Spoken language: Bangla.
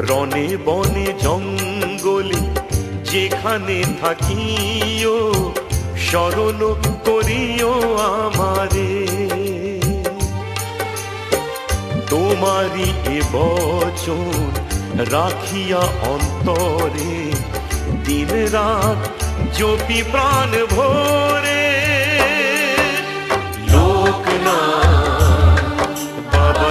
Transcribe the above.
রনে বনে জঙ্গলে যেখানে থাকিও স্মরণ করিও আমারে। তোমারি এ বচন রাখিয়া অন্তরে দিন রাত জপি প্রাণ ভরে। লোকনাথ বাবা